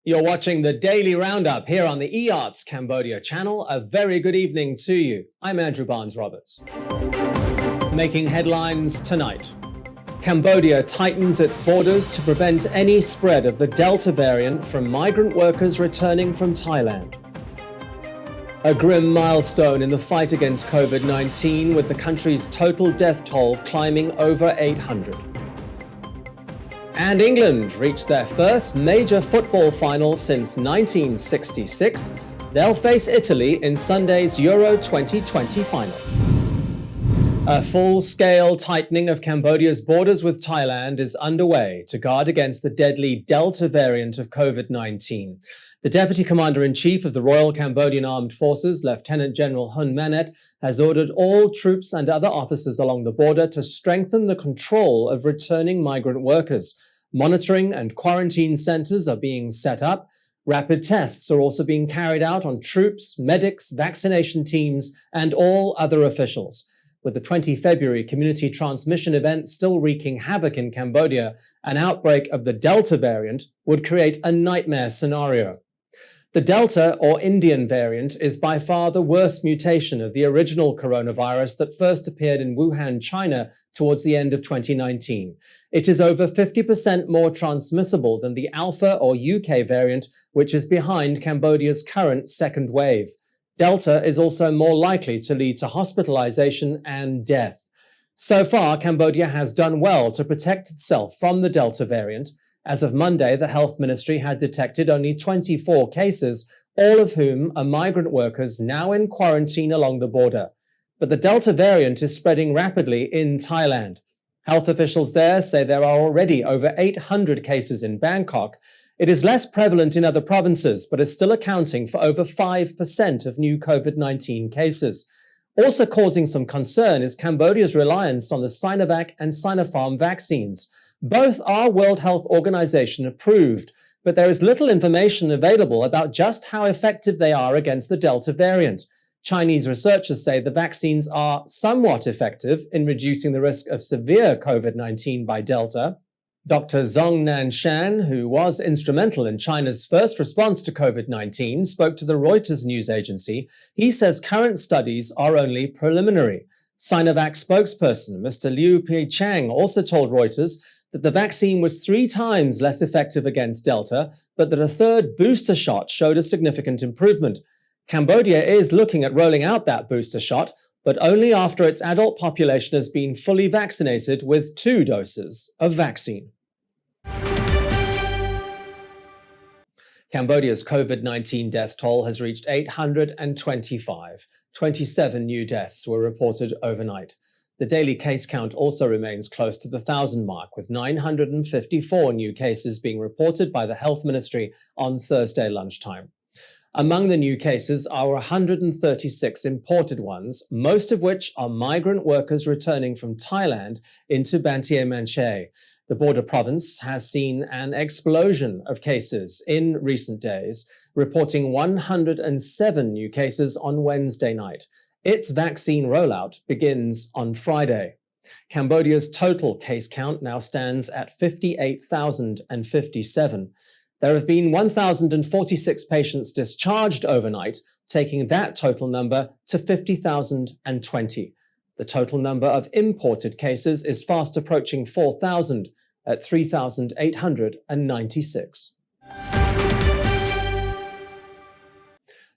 You're watching the Daily Roundup here on the EAC Cambodia channel. A very good evening to you. I'm Andrew Barnes-Roberts. Making headlines tonight. Cambodia tightens its borders to prevent any spread of the Delta variant from migrant workers returning from Thailand. A grim milestone in the fight against COVID-19, with the country's total death toll climbing over 800. And England reached their first major football final since 1966. They'll face Italy in Sunday's Euro 2020 final. A full-scale tightening of Cambodia's borders with Thailand is underway to guard against the deadly Delta variant of COVID-19. The Deputy Commander-in-Chief of the Royal Cambodian Armed Forces, Lieutenant General Hun Manet, has ordered all troops and other officers along the border to strengthen the control of returning migrant workers. Monitoring and quarantine centers are being set up. Rapid tests are also being carried out on troops, medics, vaccination teams, and all other officials. With the 20 February community transmission event still wreaking havoc in Cambodia, an outbreak of the Delta variant would create a nightmare scenario. The Delta, or Indian variant, is by far the worst mutation of the original coronavirus that first appeared in Wuhan, China, towards the end of 2019. It is over 50% more transmissible than the Alpha or UK variant, which is behind Cambodia's current second wave. Delta is also more likely to lead to hospitalization and death. So far, Cambodia has done well to protect itself from the Delta variant. As of Monday, the Health Ministry had detected only 24 cases, all of whom are migrant workers now in quarantine along the border. But the Delta variant is spreading rapidly in Thailand. Health officials there say there are already over 800 cases in Bangkok. It is less prevalent in other provinces, but is still accounting for over 5% of new COVID-19 cases. Also causing some concern is Cambodia's reliance on the Sinovac and Sinopharm vaccines. Both are World Health Organization approved, but there is little information available about just how effective they are against the Delta variant. Chinese researchers say the vaccines are somewhat effective in reducing the risk of severe COVID-19 by Delta. Dr. Zhong Nanshan, who was instrumental in China's first response to COVID-19, spoke to the Reuters news agency. He says current studies are only preliminary. Sinovac spokesperson Mr. Liu Peichang also told Reuters that the vaccine was 3 times less effective against Delta, but that a third booster shot showed a significant improvement. Cambodia is looking at rolling out that booster shot, but only after its adult population has been fully vaccinated with 2 doses of vaccine. Cambodia's COVID-19 death toll has reached 825. 27 new deaths were reported overnight. The daily case count also remains close to the 1,000 mark, with 954 new cases being reported by the Health Ministry on Thursday lunchtime. Among the new cases are 136 imported ones, most of which are migrant workers returning from Thailand into Banteay Meanchey. The border province has seen an explosion of cases in recent days, reporting 107 new cases on Wednesday night. Its vaccine rollout begins on Friday. Cambodia's total case count now stands at 58,057. There have been 1,046 patients discharged overnight, taking that total number to 50,020. The total number of imported cases is fast approaching 4,000 at 3,896.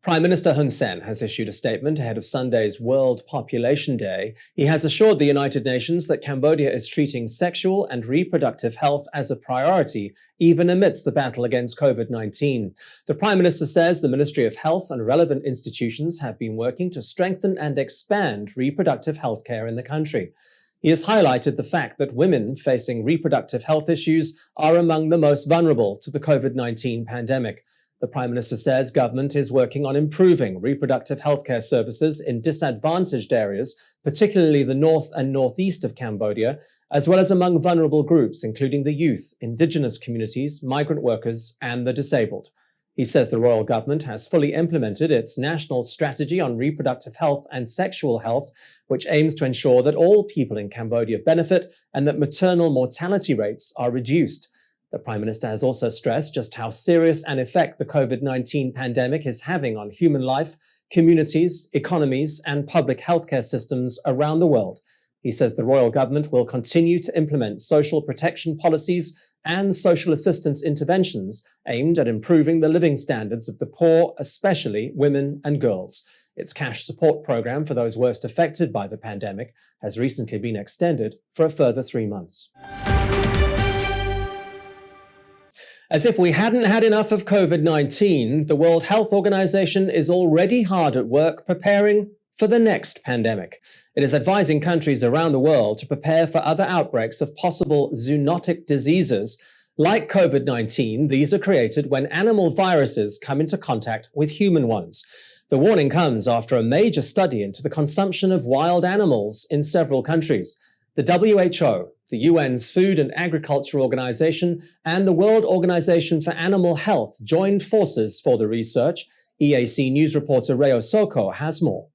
Prime Minister Hun Sen has issued a statement ahead of Sunday's World Population Day. He has assured the United Nations that Cambodia is treating sexual and reproductive health as a priority, even amidst the battle against COVID-19. The Prime Minister says the Ministry of Health and relevant institutions have been working to strengthen and expand reproductive health care in the country. He has highlighted the fact that women facing reproductive health issues are among the most vulnerable to the COVID-19 pandemic. The Prime Minister says government is working on improving reproductive healthcare services in disadvantaged areas, particularly the north and northeast of Cambodia, as well as among vulnerable groups, including the youth, indigenous communities, migrant workers, and the disabled. He says the royal government has fully implemented its national strategy on reproductive health and sexual health, which aims to ensure that all people in Cambodia benefit and that maternal mortality rates are reduced. The Prime Minister has also stressed just how serious an effect the COVID-19 pandemic is having on human life, communities, economies, and public healthcare systems around the world. He says the royal government will continue to implement social protection policies and social assistance interventions aimed at improving the living standards of the poor, especially women and girls. Its cash support program for those worst affected by the pandemic has recently been extended for a further 3 months. As if we hadn't had enough of COVID-19, the World Health Organization is already hard at work preparing for the next pandemic. It is advising countries around the world to prepare for other outbreaks of possible zoonotic diseases. Like COVID-19, these are created when animal viruses come into contact with human ones. The warning comes after a major study into the consumption of wild animals in several countries. The WHO, the UN's Food and Agriculture Organization, and the World Organization for Animal Health joined forces for the research. EAC News reporter Reo Soko has more.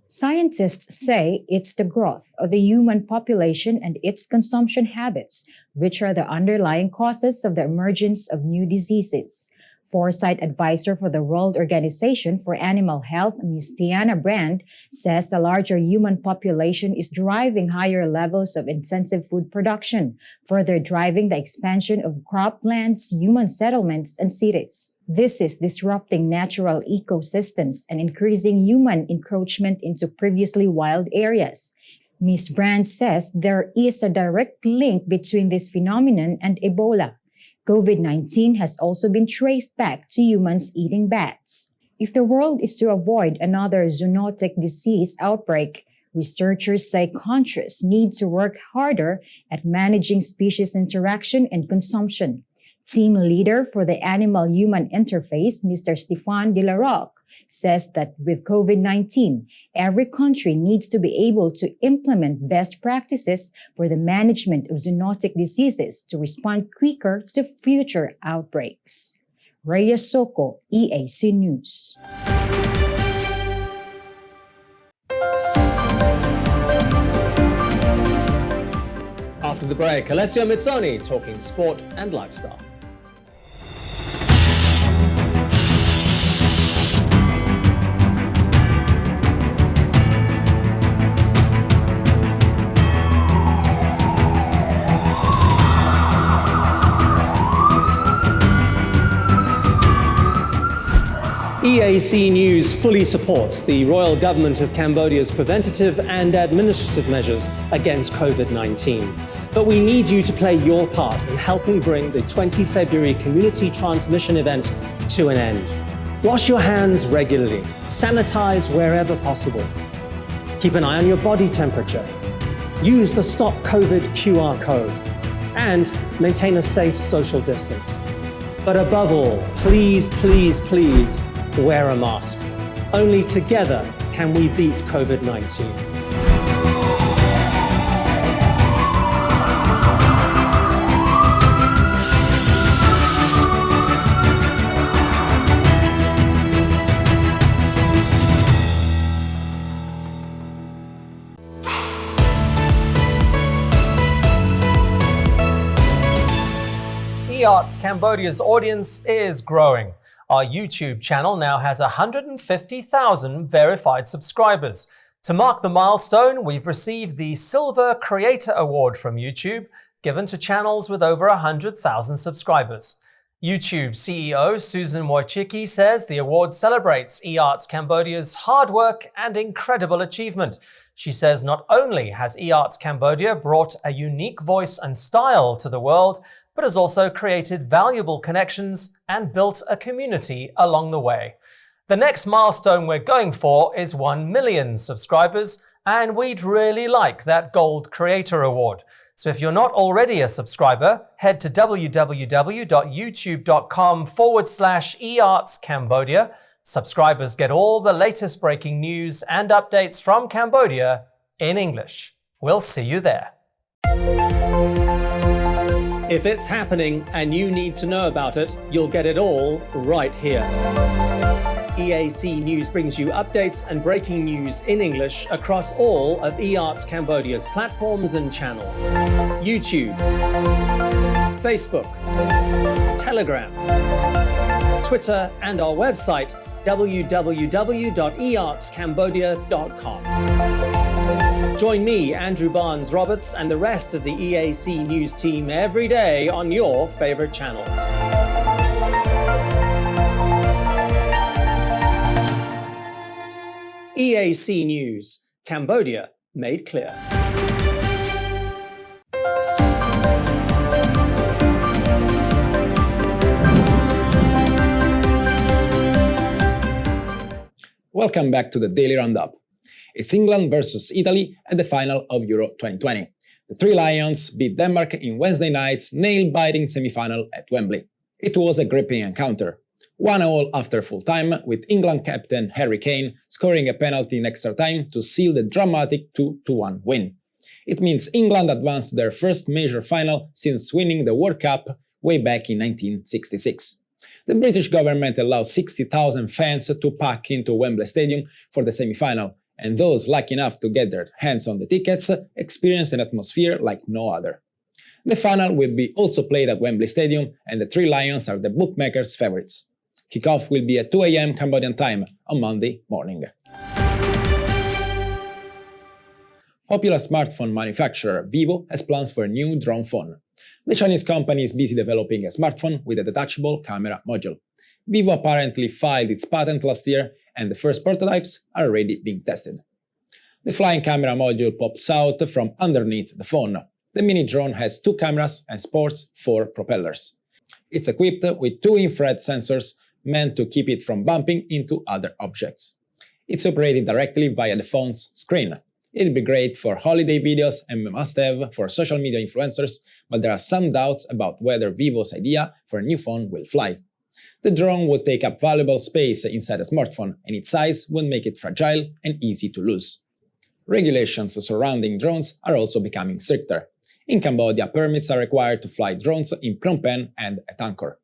Scientists say it's the growth of the human population and its consumption habits, which are the underlying causes of the emergence of new diseases. Foresight advisor for the World Organization for Animal Health, Ms. Tiana Brand, says a larger human population is driving higher levels of intensive food production, further driving the expansion of croplands, human settlements, and cities. This is disrupting natural ecosystems and increasing human encroachment into previously wild areas. Ms. Brand says there is a direct link between this phenomenon and Ebola. COVID-19 has also been traced back to humans eating bats. If the world is to avoid another zoonotic disease outbreak, researchers say countries need to work harder at managing species interaction and consumption. Team leader for the animal-human interface, Mr. Stefan de la Roque, says that with COVID-19, every country needs to be able to implement best practices for the management of zoonotic diseases to respond quicker to future outbreaks. Rhea Soko, EAC News. After the break, Alessio Mizzoni talking sport and lifestyle. EAC News fully supports the Royal Government of Cambodia's preventative and administrative measures against COVID-19. But we need you to play your part in helping bring the 20 February community transmission event to an end. Wash your hands regularly, sanitize wherever possible. Keep an eye on your body temperature. Use the Stop COVID QR code and maintain a safe social distance. But above all, please, please, please, wear a mask. Only together can we beat COVID-19. EART's Cambodia's audience is growing. Our YouTube channel now has 150,000 verified subscribers. To mark the milestone, we've received the Silver Creator Award from YouTube, given to channels with over 100,000 subscribers. YouTube CEO Susan Wojcicki says the award celebrates EART's Cambodia's hard work and incredible achievement. She says not only has EART's Cambodia brought a unique voice and style to the world, but has also created valuable connections and built a community along the way. The next milestone we're going for is 1 million subscribers, and we'd really like that Gold Creator Award. So if you're not already a subscriber, head to www.youtube.com/eartscambodia. Subscribers get all the latest breaking news and updates from Cambodia in English. We'll see you there. If it's happening and you need to know about it, you'll get it all right here. EAC News brings you updates and breaking news in English across all of EART's Cambodia's platforms and channels. YouTube, Facebook, Telegram, Twitter, and our website www.eartscambodia.com. Join me, Andrew Barnes-Roberts, and the rest of the EAC News team every day on your favorite channels. EAC News, Cambodia made clear. Welcome back to the Daily Roundup. It's England versus Italy at the final of Euro 2020. The Three Lions beat Denmark in Wednesday night's nail-biting semi-final at Wembley. It was a gripping encounter. 1-1 after full-time, with England captain Harry Kane scoring a penalty in extra time to seal the dramatic 2-1 win. It means England advanced to their first major final since winning the World Cup way back in 1966. The British government allowed 60,000 fans to pack into Wembley Stadium for the semi-final, and those lucky enough to get their hands on the tickets experienced an atmosphere like no other. The final will be also played at Wembley Stadium, and the Three Lions are the bookmakers' favourites. Kickoff will be at 2 a.m. Cambodian time on Monday morning. Popular smartphone manufacturer Vivo has plans for a new drone phone. The Chinese company is busy developing a smartphone with a detachable camera module. Vivo apparently filed its patent last year, and the first prototypes are already being tested. The flying camera module pops out from underneath the phone. The mini drone has 2 cameras and sports 4 propellers. It's equipped with 2 infrared sensors meant to keep it from bumping into other objects. It's operated directly via the phone's screen. It'll be great for holiday videos and must-have for social media influencers, but there are some doubts about whether Vivo's idea for a new phone will fly. The drone would take up valuable space inside a smartphone, and its size would make it fragile and easy to lose. Regulations surrounding drones are also becoming stricter. In Cambodia, permits are required to fly drones in Phnom Penh and at Angkor.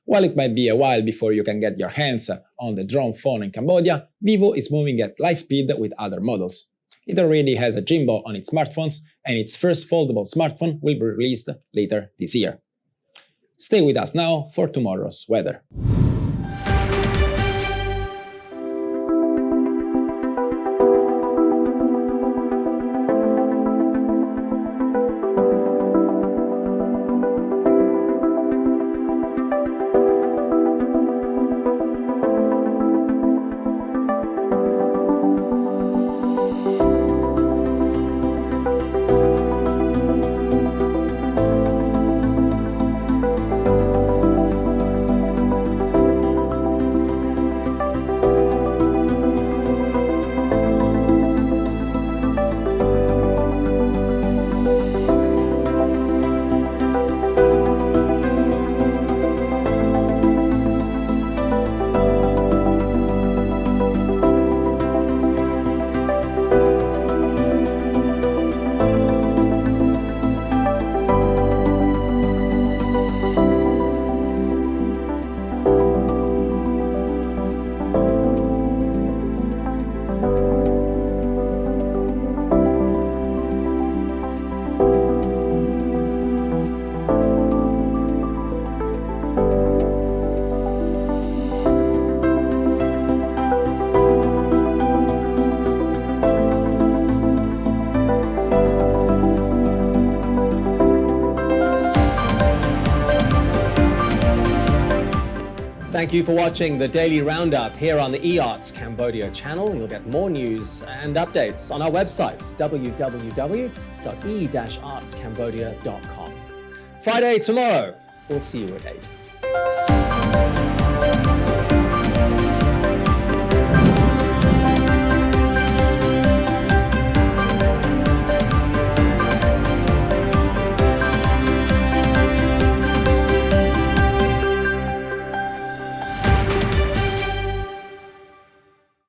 While it might be a while before you can get your hands on the drone phone in Cambodia, Vivo is moving at light speed with other models. It already has a gimbal on its smartphones, and its first foldable smartphone will be released later this year. Stay with us now for tomorrow's weather. Thank you for watching the Daily Roundup here on the EARTS Cambodia channel. You'll get more news and updates on our website, www.e-artscambodia.com. Friday tomorrow, we'll see you at 8.